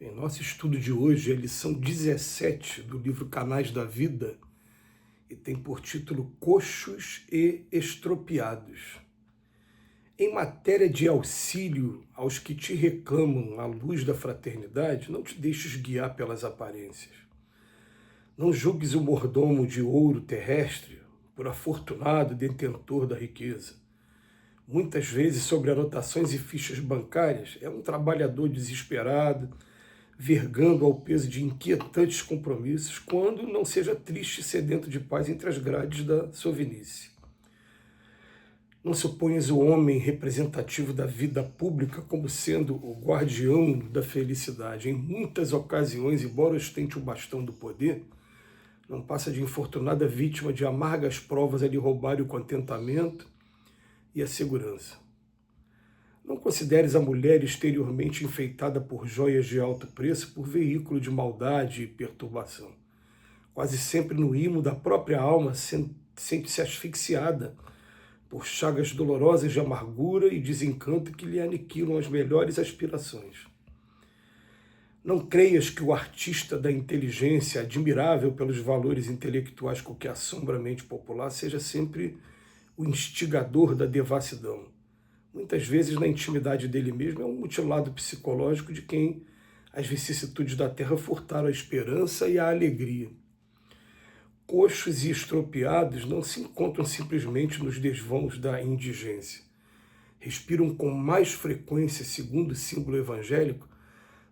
Em nosso estudo de hoje, é a lição 17 do livro Canais da Vida e tem por título Coxos e Estropiados. Em matéria de auxílio aos que te reclamam à luz da fraternidade, não te deixes guiar pelas aparências. Não julgues o mordomo de ouro terrestre por afortunado detentor da riqueza. Muitas vezes, sobre anotações e fichas bancárias, é um trabalhador desesperado, vergando ao peso de inquietantes compromissos, quando não seja triste e sedento de paz entre as grades da sovinice. Não suponhas o homem representativo da vida pública como sendo o guardião da felicidade. Em muitas ocasiões, embora ostente o bastão do poder, não passa de infortunada vítima de amargas provas a lhe roubarem o contentamento e a segurança. Não consideres a mulher exteriormente enfeitada por joias de alto preço por veículo de maldade e perturbação. Quase sempre no imo da própria alma sente-se asfixiada por chagas dolorosas de amargura e desencanto que lhe aniquilam as melhores aspirações. Não creias que o artista da inteligência, admirável pelos valores intelectuais com que assombra a mente popular, seja sempre o instigador da devassidão. Muitas vezes, na intimidade dele mesmo, é um mutilado psicológico de quem as vicissitudes da terra furtaram a esperança e a alegria. Coxos e estropiados não se encontram simplesmente nos desvãos da indigência. Respiram com mais frequência, segundo o símbolo evangélico,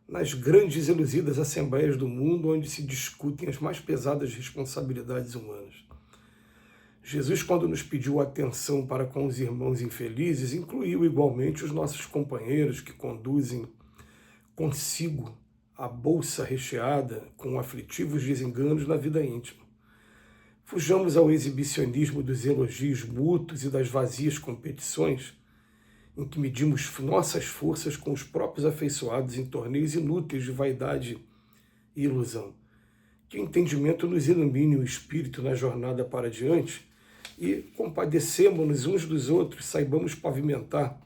nas grandes e eluzidas assembleias do mundo, onde se discutem as mais pesadas responsabilidades humanas. Jesus, quando nos pediu atenção para com os irmãos infelizes, incluiu igualmente os nossos companheiros que conduzem consigo a bolsa recheada com aflitivos desenganos na vida íntima. Fujamos ao exibicionismo dos elogios mútuos e das vazias competições, em que medimos nossas forças com os próprios afeiçoados em torneios inúteis de vaidade e ilusão. Que o entendimento nos ilumine o espírito na jornada para diante e compadecemos-nos uns dos outros, saibamos pavimentar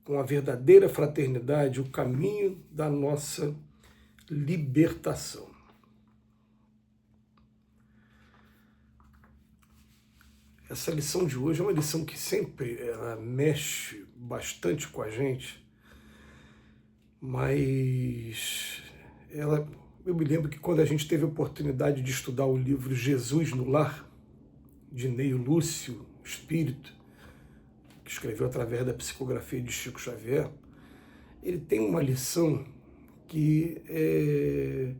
com a verdadeira fraternidade o caminho da nossa libertação. Essa lição de hoje é uma lição que sempre ela mexe bastante com a gente, mas eu me lembro que quando a gente teve a oportunidade de estudar o livro Jesus no Lar, de Neio Lúcio Espírito, que escreveu através da psicografia de Chico Xavier, ele tem uma lição que é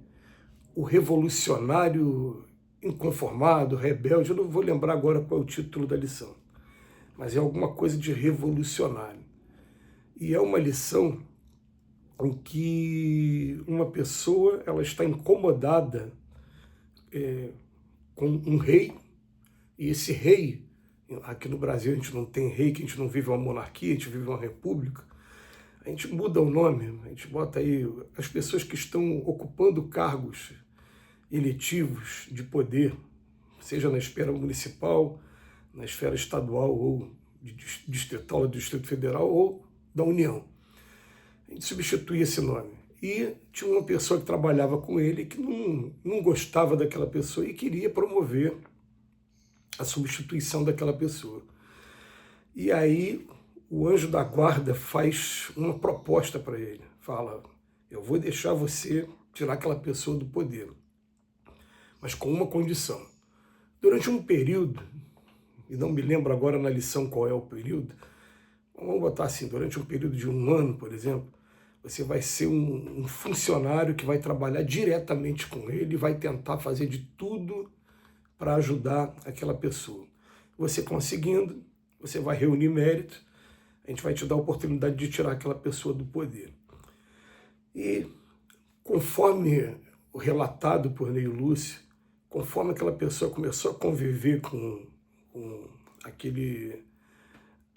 o revolucionário inconformado, rebelde, eu não vou lembrar agora qual é o título da lição, mas é alguma coisa de revolucionário. E é uma lição em que uma pessoa ela está incomodada com um rei, e esse rei, aqui no Brasil a gente não tem rei, que a gente não vive uma monarquia, a gente vive uma república, a gente muda o nome, a gente bota aí as pessoas que estão ocupando cargos eletivos de poder, seja na esfera municipal, na esfera estadual ou distrital, do Distrito Federal ou da União. A gente substitui esse nome. E tinha uma pessoa que trabalhava com ele que não gostava daquela pessoa e queria promover a substituição daquela pessoa. E aí o anjo da guarda faz uma proposta para ele. Fala, eu vou deixar você tirar aquela pessoa do poder, mas com uma condição. Durante um período, e não me lembro agora na lição qual é o período, vamos botar assim, durante um período de 1 ano, por exemplo, você vai ser um funcionário que vai trabalhar diretamente com ele e vai tentar fazer de tudo para ajudar aquela pessoa. Você conseguindo, você vai reunir mérito, a gente vai te dar a oportunidade de tirar aquela pessoa do poder. E conforme o relatado por Neio Lúcio, conforme aquela pessoa começou a conviver com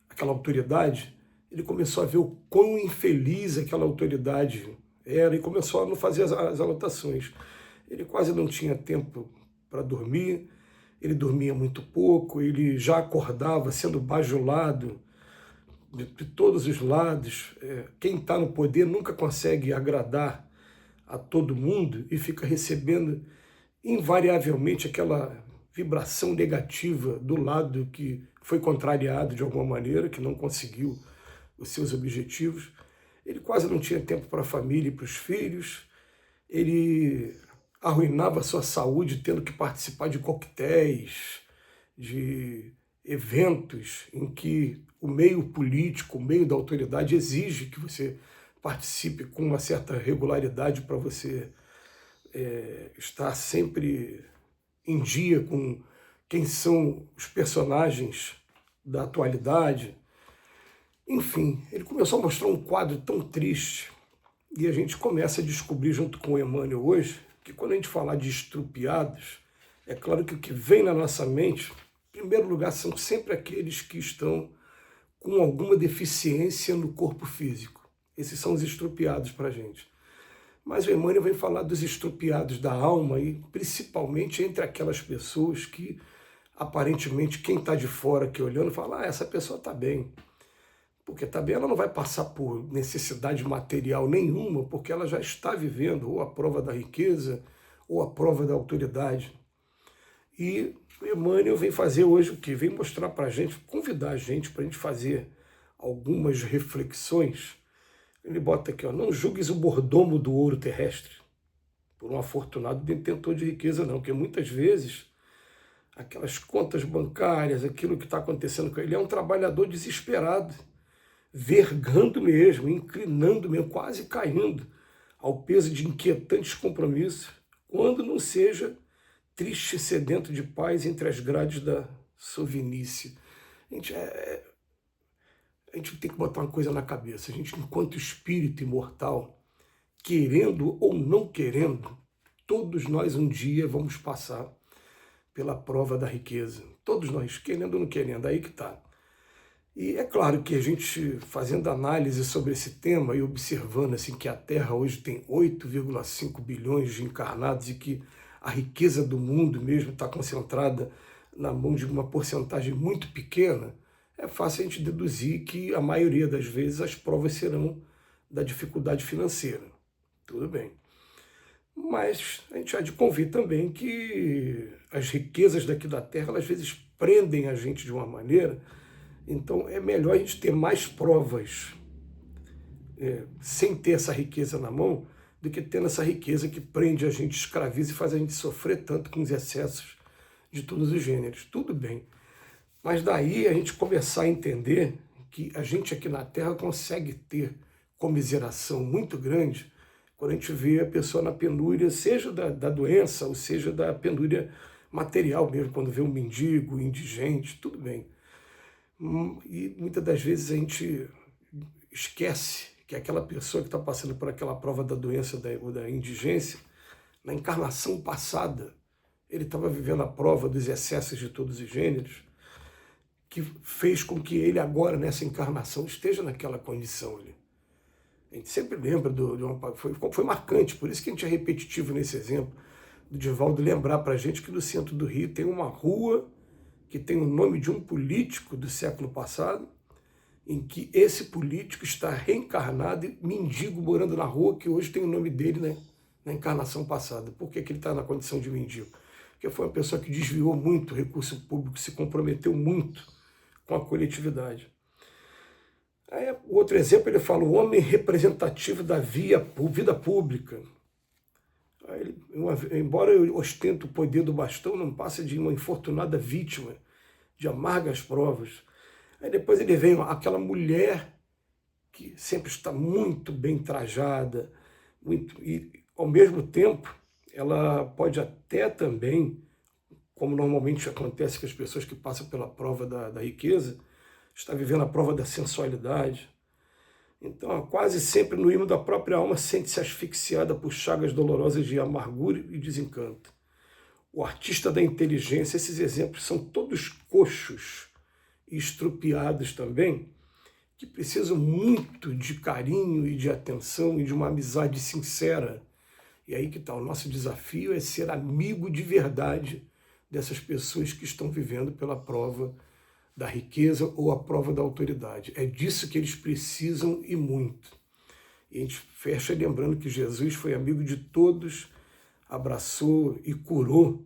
aquela autoridade, ele começou a ver o quão infeliz aquela autoridade era e começou a não fazer as anotações. Ele quase não tinha tempo para dormir, ele dormia muito pouco, ele já acordava sendo bajulado de todos os lados. Quem está no poder nunca consegue agradar a todo mundo e fica recebendo invariavelmente aquela vibração negativa do lado que foi contrariado de alguma maneira, que não conseguiu os seus objetivos. Ele quase não tinha tempo para a família e para os filhos, ele arruinava a sua saúde tendo que participar de coquetéis, de eventos em que o meio político, o meio da autoridade exige que você participe com uma certa regularidade para você estar sempre em dia com quem são os personagens da atualidade. Enfim, ele começou a mostrar um quadro tão triste e a gente começa a descobrir junto com o Emmanuel hoje que quando a gente falar de estrupiados, é claro que o que vem na nossa mente, em primeiro lugar, são sempre aqueles que estão com alguma deficiência no corpo físico. Esses são os estrupiados para a gente. Mas o Emmanuel vem falar dos estrupiados da alma e principalmente entre aquelas pessoas que aparentemente quem está de fora aqui olhando fala, essa pessoa está bem. Porque está bem, ela não vai passar por necessidade material nenhuma, porque ela já está vivendo ou a prova da riqueza ou a prova da autoridade. E o Emmanuel vem fazer hoje o quê? Vem mostrar para a gente, convidar a gente para a gente fazer algumas reflexões. Ele bota aqui, ó, não julgues o mordomo do ouro terrestre por um afortunado detentor de riqueza, não, porque muitas vezes aquelas contas bancárias, aquilo que está acontecendo com ele, é um trabalhador desesperado, vergando mesmo, inclinando mesmo, quase caindo ao peso de inquietantes compromissos, quando não seja triste e sedento de paz entre as grades da sovinice. A gente tem que botar uma coisa na cabeça. A gente, enquanto espírito imortal, querendo ou não querendo, todos nós um dia vamos passar pela prova da riqueza. Todos nós, querendo ou não querendo, aí que está. E é claro que a gente, fazendo análise sobre esse tema e observando assim, que a Terra hoje tem 8,5 bilhões de encarnados e que a riqueza do mundo mesmo está concentrada na mão de uma porcentagem muito pequena, é fácil a gente deduzir que a maioria das vezes as provas serão da dificuldade financeira. Tudo bem. Mas a gente há de convir também que as riquezas daqui da Terra, elas, às vezes, prendem a gente de uma maneira. Então é melhor a gente ter mais provas sem ter essa riqueza na mão do que tendo essa riqueza que prende a gente, escraviza e faz a gente sofrer tanto com os excessos de todos os gêneros. Tudo bem. Mas daí a gente começar a entender que a gente aqui na Terra consegue ter comiseração muito grande quando a gente vê a pessoa na penúria, seja da doença, ou seja da penúria material mesmo, quando vê um mendigo, um indigente, tudo bem. E muitas das vezes a gente esquece que aquela pessoa que está passando por aquela prova da doença ou da indigência, na encarnação passada, ele estava vivendo a prova dos excessos de todos os gêneros, que fez com que ele agora, nessa encarnação, esteja naquela condição ali. A gente sempre lembra foi marcante, por isso que a gente é repetitivo nesse exemplo, do Divaldo lembrar para a gente que no centro do Rio tem uma rua que tem o nome de um político do século passado, em que esse político está reencarnado e mendigo morando na rua, que hoje tem o nome dele, né, na encarnação passada. Por que ele está na condição de mendigo? Porque foi uma pessoa que desviou muito o recurso público, se comprometeu muito com a coletividade. Aí, o outro exemplo, ele fala o homem representativo da vida pública. Aí embora eu ostente o poder do bastão, não passa de uma infortunada vítima de amargas provas. Aí depois ele vem aquela mulher que sempre está muito bem trajada, e ao mesmo tempo ela pode até também, como normalmente acontece com as pessoas que passam pela prova da riqueza, está vivendo a prova da sensualidade. Então, quase sempre no imo da própria alma sente-se asfixiada por chagas dolorosas de amargura e desencanto. O artista da inteligência, esses exemplos são todos coxos e estrupiados também, que precisam muito de carinho e de atenção e de uma amizade sincera. E aí que está, o nosso desafio é ser amigo de verdade dessas pessoas que estão vivendo pela prova da riqueza ou a prova da autoridade. É disso que eles precisam e muito. E a gente fecha lembrando que Jesus foi amigo de todos, abraçou e curou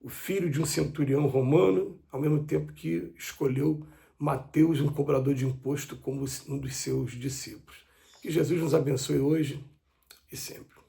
o filho de um centurião romano, ao mesmo tempo que escolheu Mateus, um cobrador de imposto, como um dos seus discípulos. Que Jesus nos abençoe hoje e sempre.